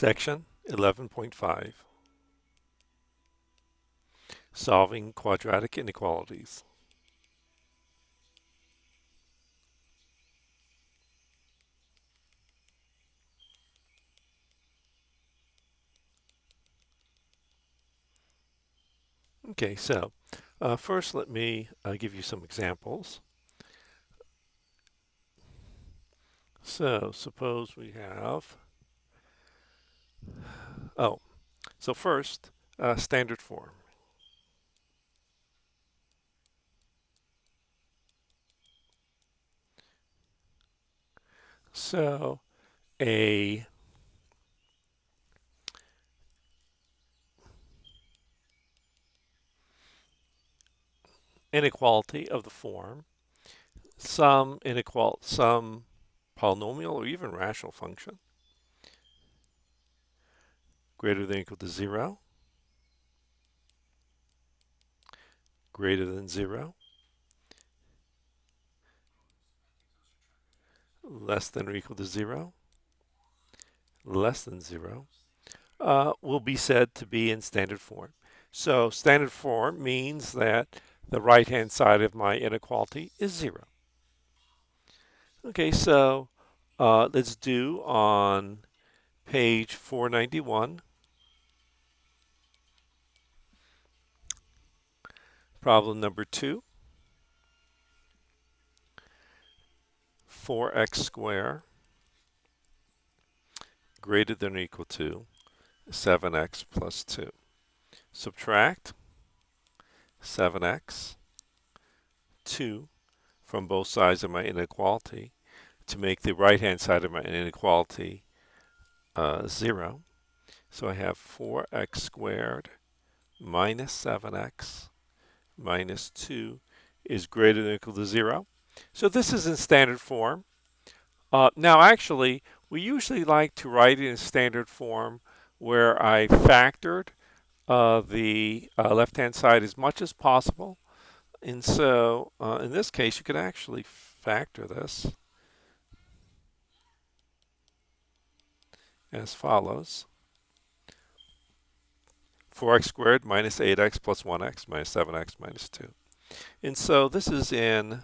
Section 11.5 Solving Quadratic Inequalities. Okay, so first let me give you some examples. So suppose we have, oh, so first, standard form. So a inequality of the form, some polynomial or even rational function greater than or equal to 0, greater than 0, less than or equal to 0, less than 0, will be said to be in standard form. So standard form means that the right-hand side of my inequality is 0. Okay, so let's do on page 491, problem number 2, 4x squared greater than or equal to 7x plus 2. Subtract 7x, 2 from both sides of my inequality to make the right-hand side of my inequality 0. So I have 4x squared minus 7x minus 2 is greater than or equal to 0. So this is in standard form. Now actually, we usually like to write it in standard form where I factored the left-hand side as much as possible. And so in this case, you could actually factor this as follows. 4x squared minus 8x plus 1x minus 7x minus 2. And so this is in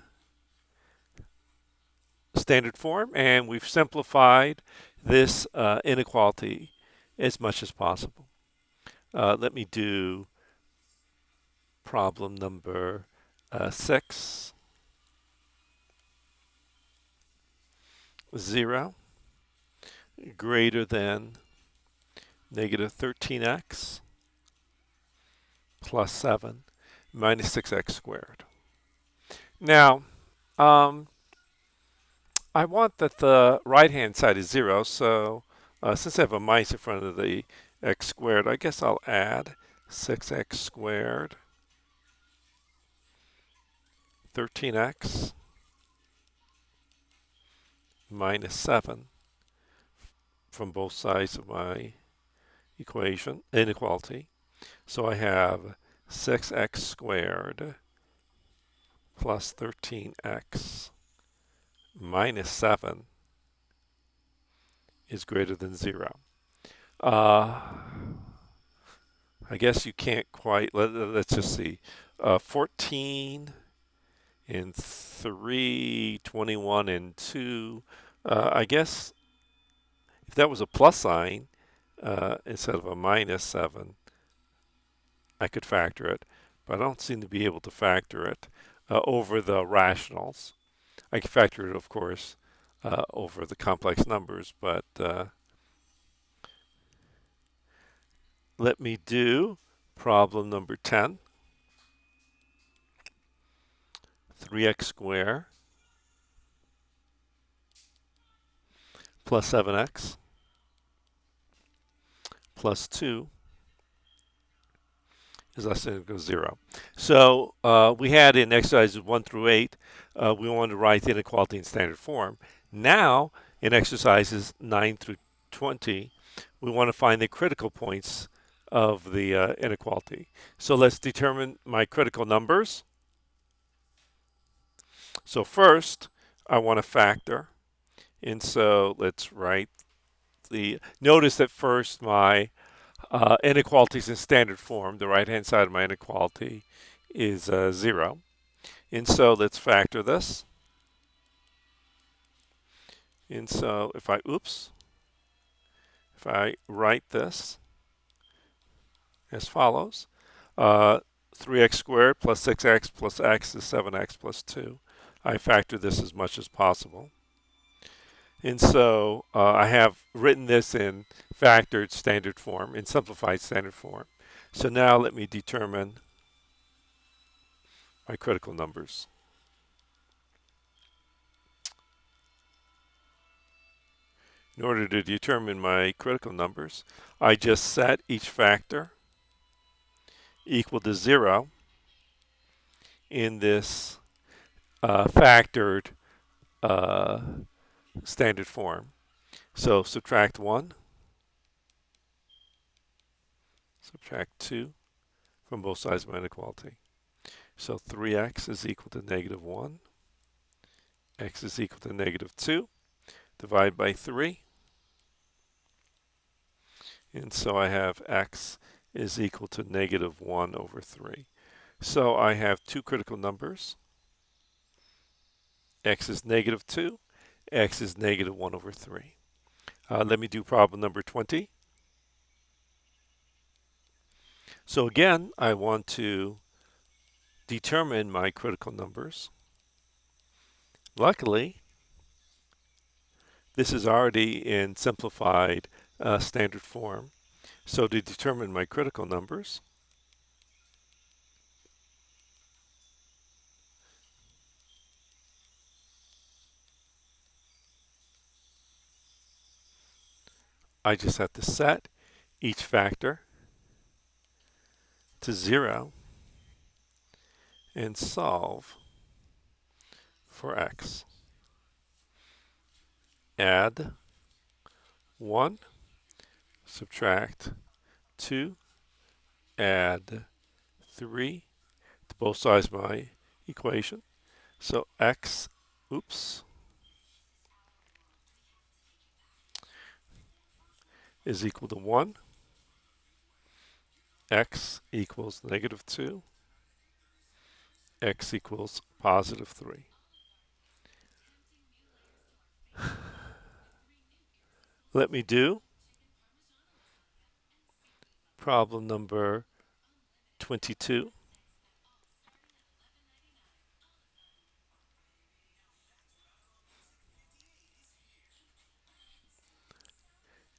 standard form, and we've simplified this inequality as much as possible. Let me do problem number 6. 0 greater than negative 13x plus 7 minus 6x squared. Now, I want that the right-hand side is 0, so since I have a minus in front of the x squared, I guess I'll add 6x squared, 13x minus 7 from both sides of my inequality. So I have 6x squared plus 13x minus 7 is greater than 0. I guess you can't quite, let's just see. 14 and 3, 21 and 2. I guess if that was a plus sign instead of a minus 7, I could factor it. But I don't seem to be able to factor it over the rationals. I can factor it, of course, over the complex numbers, but let me do problem number 10. 3x squared plus 7x plus 2 is less than or equal to 0. So we had in exercises 1 through 8, we wanted to write the inequality in standard form. Now, in exercises 9 through 20, we want to find the critical points of the inequality. So let's determine my critical numbers. So first, I want to factor. And so let's write notice that first my inequality is in standard form. The right-hand side of my inequality is 0. And so let's factor this. And so if I write this as follows, uh, 3x squared plus 6x plus x is 7x plus 2. I factor this as much as possible. And so I have written this in factored standard form, in simplified standard form. So now let me determine my critical numbers. In order to determine my critical numbers, I just set each factor equal to 0 in this factored uh, standard form. So subtract 1, subtract 2 from both sides of my inequality. So 3x is equal to negative 1, x is equal to negative 2, divide by 3, and so I have x is equal to negative 1 over 3. So I have two critical numbers. X is negative 2, x is negative 1 over 3. Let me do problem number 20. So again, I want to determine my critical numbers. Luckily, this is already in simplified standard form. So to determine my critical numbers, I just have to set each factor to 0 and solve for x. Add 1, subtract 2, add 3 to both sides of my equation. So x, is equal to 1. X equals negative 2. X equals positive 3. Let me do problem number 22.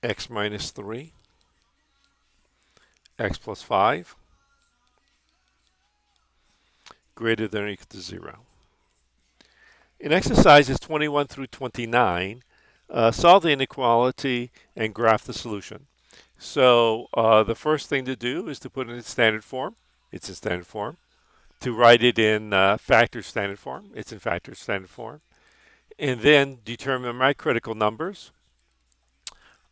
X minus 3, x plus 5, greater than or equal to 0. In exercises 21 through 29, solve the inequality and graph the solution. So the first thing to do is to put it in standard form. It's in standard form. To write it in factor standard form. It's in factor standard form. And then determine my critical numbers.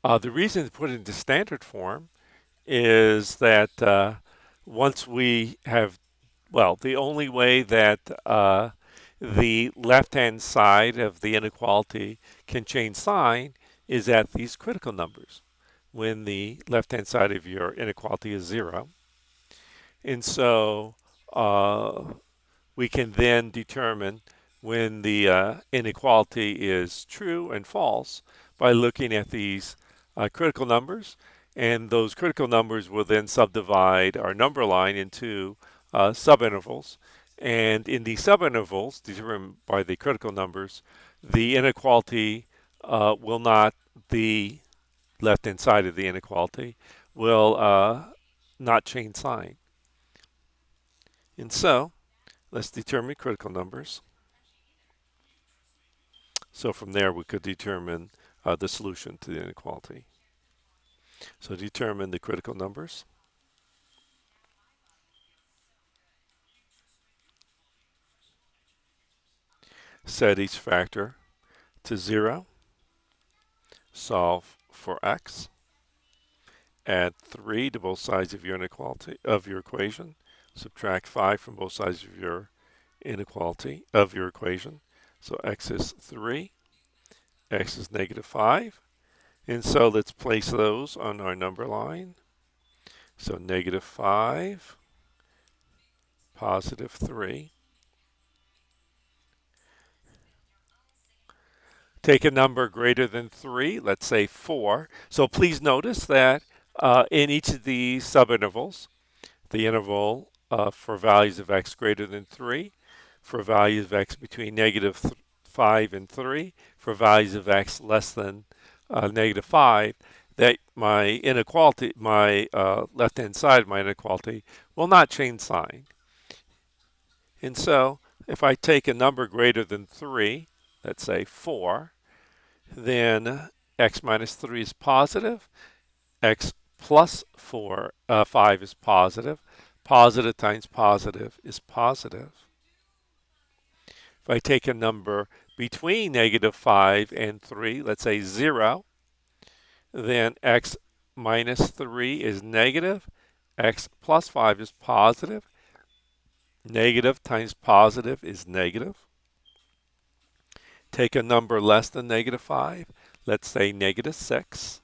The reason to put it into standard form is that once we have, well, the only way that the left-hand side of the inequality can change sign is at these critical numbers, when the left-hand side of your inequality is 0. And so we can then determine when the inequality is true and false by looking at these critical numbers. And those critical numbers will then subdivide our number line into subintervals. And in the subintervals determined by the critical numbers, the inequality will not, the left-hand side of the inequality will not change sign. And so let's determine critical numbers. So from there, we could determine the solution to the inequality. So determine the critical numbers. Set each factor to 0. Solve for x. Add 3 to both sides of your inequality of your equation. Subtract 5 from both sides of your inequality of your equation. So x is 3, x is negative 5, And so let's place those on our number line. So -5, +3. Take a number greater than 3, let's say 4. So please notice that in each of these subintervals, the interval for values of x greater than 3, for values of x between -5 and 3, for values of x less than -5, that my inequality, my left-hand side of my inequality will not change sign. And so if I take a number greater than 3, let's say 4, then x minus 3 is positive, x plus 5 is positive. Positive times positive is positive. If I take a number between -5 and 3, let's say 0, then x minus 3 is negative, x plus 5 is positive. Negative times positive is negative. Take a number less than -5, let's say -6.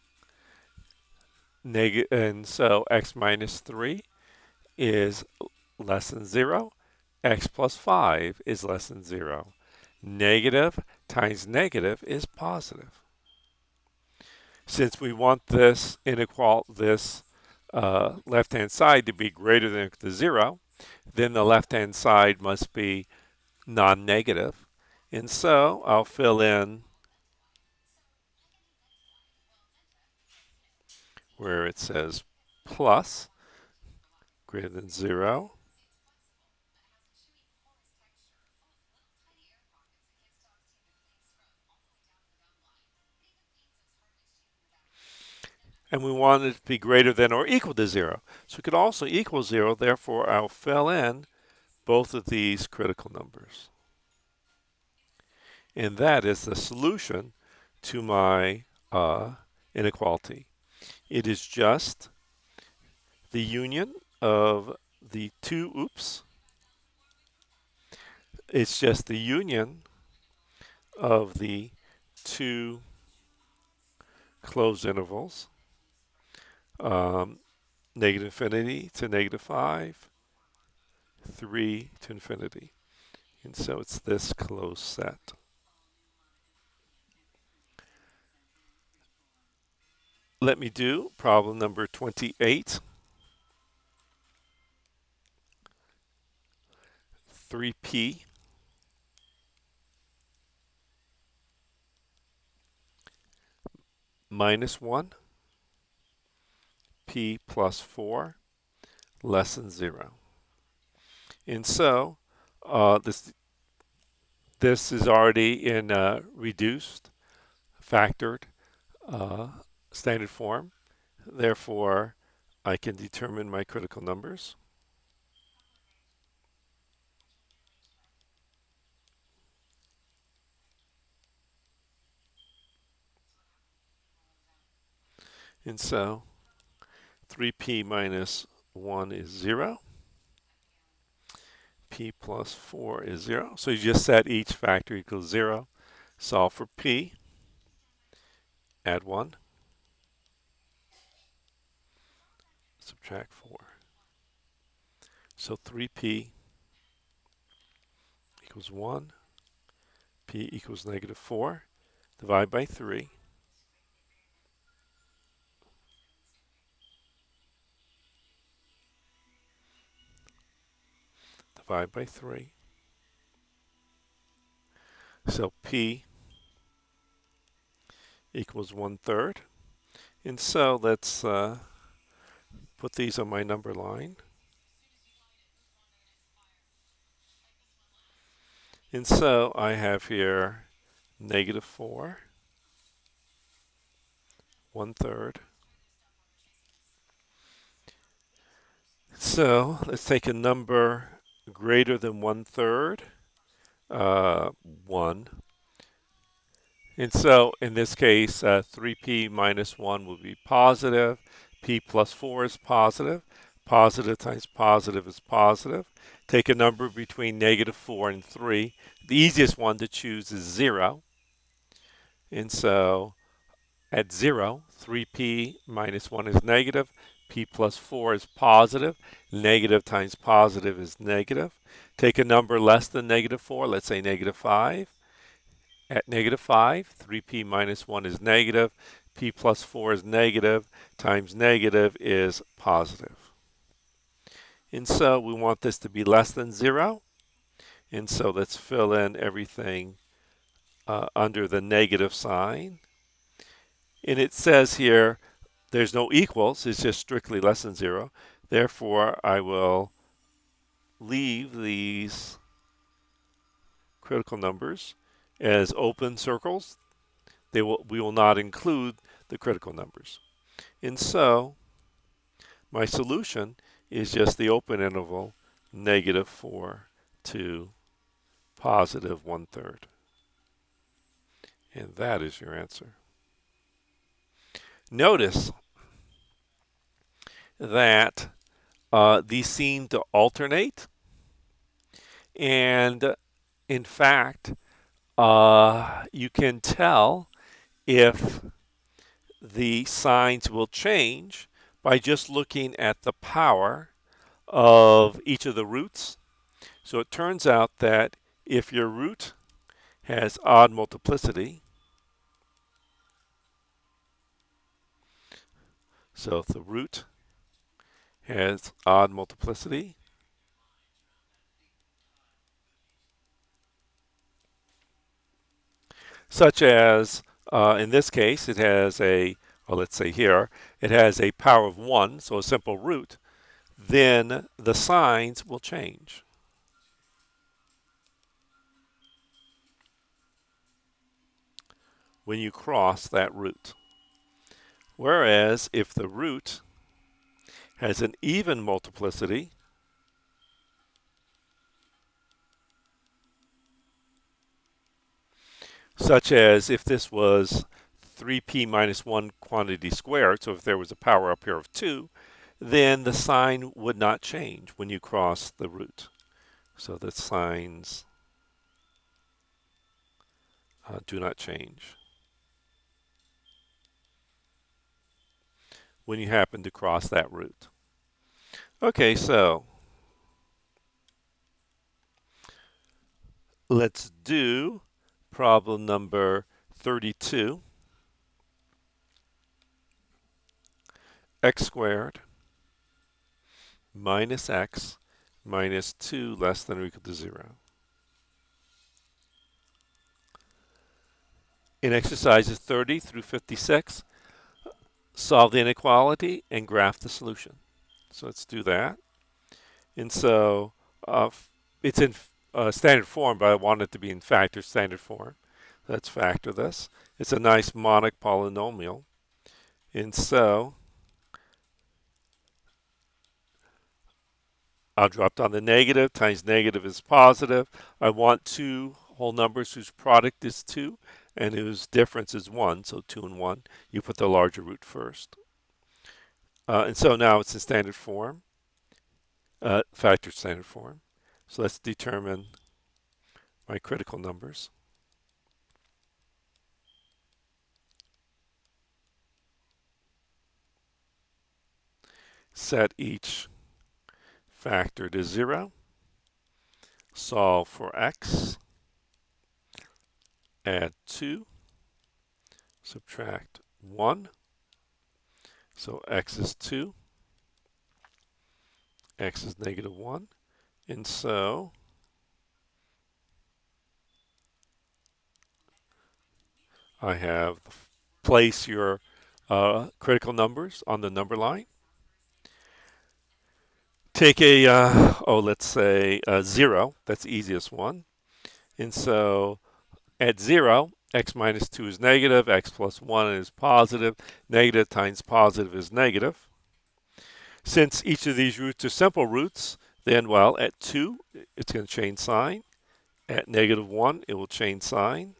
And so x minus 3 is less than 0. X plus 5 is less than 0. Negative times negative is positive. Since we want this left-hand side to be greater than or equal to 0, then the left-hand side must be non-negative. And so I'll fill in where it says plus greater than 0. And we want it to be greater than or equal to 0. So it could also equal 0, therefore I'll fill in both of these critical numbers. And that is the solution to my inequality. It is just the union of the two, it's just the union of the two closed intervals, -infinity to -5, 3 to infinity. And so it's this closed set. Let me do problem number 28. 3p minus 1, p plus 4 less than 0. And so this is already in reduced, factored standard form. Therefore, I can determine my critical numbers. And so 3p minus 1 is 0. P plus 4 is 0. So you just set each factor equals 0. Solve for p. Add 1. Subtract 4. So 3p equals 1. P equals -4. Divide by 3. Divide by 3. So P equals 1/3. And so let's put these on my number line. And so I have here -4, 1/3. So let's take a number greater than 1/3, 1. And so in this case, 3p minus 1 will be positive. P plus 4 is positive. Positive times positive is positive. Take a number between -4 and 3. The easiest one to choose is 0. And so At 0, 3p minus 1 is negative, p plus 4 is positive, negative times positive is negative. Take a number less than negative 4, let's say negative 5. At negative 5, 3p minus 1 is negative, p plus 4 is negative, times negative is positive. And so we want this to be less than 0. And so let's fill in everything under the negative sign. And it says here there's no equals, it's just strictly less than 0. Therefore, I will leave these critical numbers as open circles. We will not include the critical numbers. And so my solution is just the open interval negative 4 to positive 1/3. And that is your answer. Notice that these seem to alternate. And in fact, you can tell if the signs will change by just looking at the power of each of the roots. So it turns out that if your root has odd multiplicity, so if the root has odd multiplicity, such as in this case it has a, well, let's say here, it has a power of 1, so a simple root, then the signs will change. When you cross that root. Whereas if the root has an even multiplicity, such as if this was 3p minus 1 quantity squared, so if there was a power up here of 2, then the sign would not change when you cross the root. So the signs do not change when you happen to cross that root. Okay, so let's do problem number 32. X squared minus x minus 2 less than or equal to 0. In exercises 30 through 56, solve the inequality and graph the solution. So let's do that. And so it's in standard form, but I want it to be in factor standard form. Let's factor this. It's a nice monic polynomial. And so I'll drop down the negative times negative is positive. I want two whole numbers whose product is 2 and whose difference is 1, so 2 and 1. You put the larger root first. And so now it's in standard form, factor standard form. So let's determine my critical numbers. Set each factor to 0. Solve for x. Add 2. Subtract 1. So x is 2. X is negative 1. And so I have place your critical numbers on the number line. Take a, let's say 0. That's the easiest one. And so at 0, x minus 2 is negative, x plus 1 is positive, negative times positive is negative. Since each of these roots are simple roots, then, well, at 2, it's going to change sign. At negative 1, it will change sign.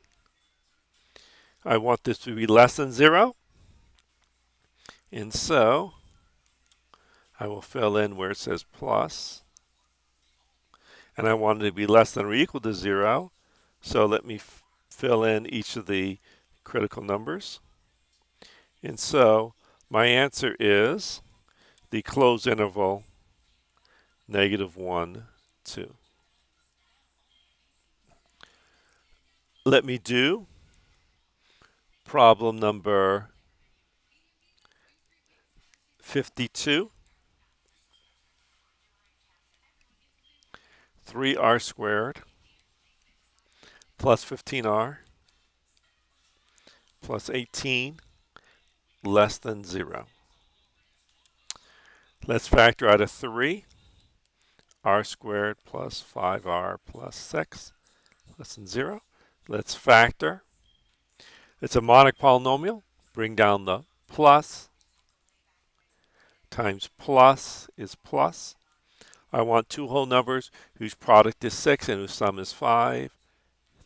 I want this to be less than 0. And so I will fill in where it says plus. And I want it to be less than or equal to 0. So let me fill in each of the critical numbers. And so my answer is the closed interval -1, 2. Let me do problem number 52. 3r squared plus 15r plus 18 less than 0. Let's factor out of 3. R squared plus 5r plus 6 less than 0. Let's factor. It's a monic polynomial. Bring down the plus. Times plus is plus. I want two whole numbers whose product is 6 and whose sum is 5.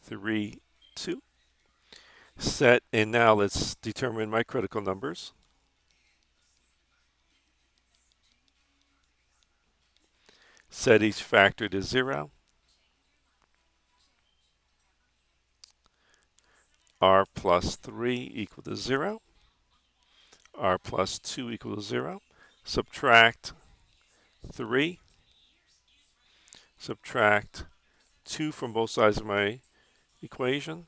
3, 2. Set, and now let's determine my critical numbers. Set each factor to 0. R plus 3 equal to 0. R plus 2 equal to 0. Subtract 3. Subtract 2 from both sides of my equation.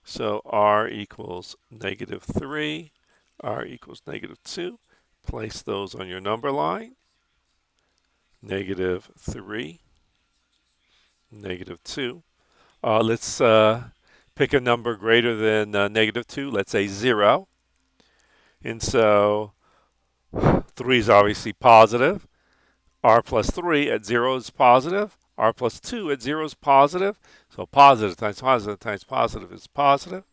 So R equals -3. R equals -2. Place those on your number line. -3, -2. Let's pick a number greater than -2. Let's say 0. And so 3 is obviously positive. R plus 3 at 0 is positive. R plus 2 at 0 is positive. So positive times positive times positive is positive.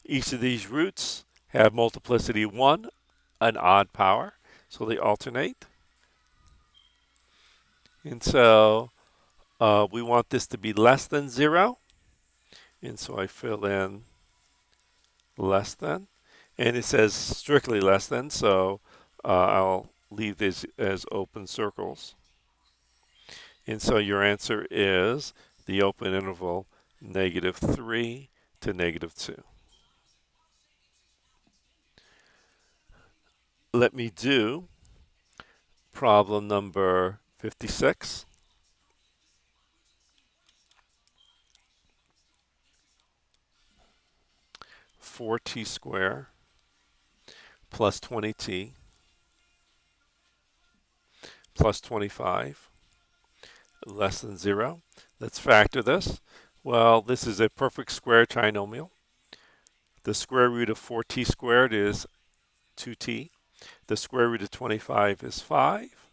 Each of these roots have multiplicity 1, an odd power. So they alternate. And so we want this to be less than 0. And so I fill in less than. And it says strictly less than, so I'll leave this as open circles. And so your answer is the open interval -3 to -2. Let me do problem number 56. 4t squared plus 20t plus 25 less than 0. Let's factor this. Well, this is a perfect square trinomial. The square root of 4t squared is 2t. The square root of 25 is 5.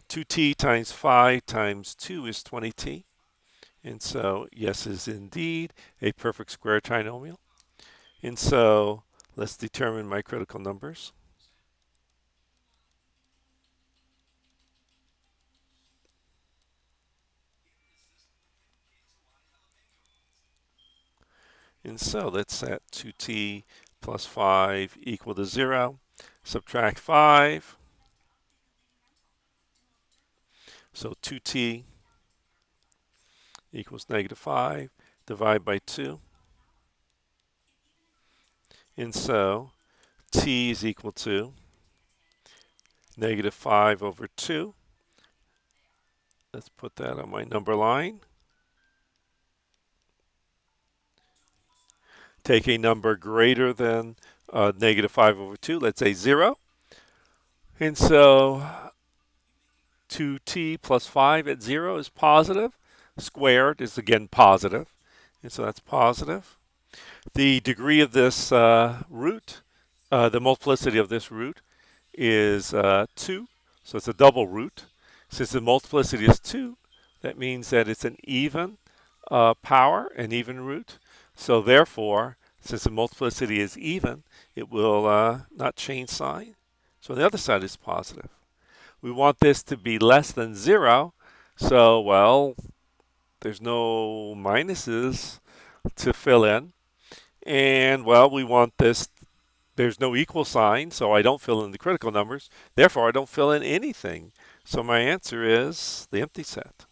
2t times 5 times 2 is 20t. And so, yes, is indeed a perfect square trinomial. And so, let's determine my critical numbers. And so, let's set 2t plus 5 equal to 0. Subtract 5. So 2t equals -5. Divide by 2. And so, t is equal to -5 over 2. Let's put that on my number line. Take a number greater than -5 over 2, let's say 0. And so 2t plus 5 at 0 is positive. Squared is again positive. And so that's positive. The degree of this root, the multiplicity of this root is 2. So it's a double root. Since the multiplicity is 2, that means that it's an even power, an even root. So therefore, since the multiplicity is even, it will not change sign. So the other side is positive. We want this to be less than 0. So, well, there's no minuses to fill in. And, well, we want this, there's no equal sign, so I don't fill in the critical numbers. Therefore, I don't fill in anything. So my answer is the empty set.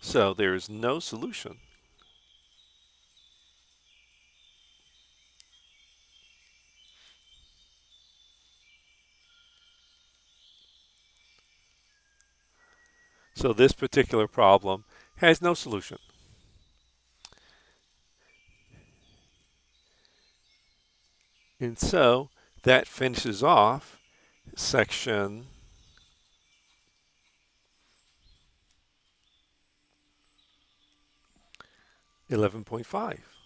So there is no solution. So this particular problem has no solution. And so that finishes off section 11.5.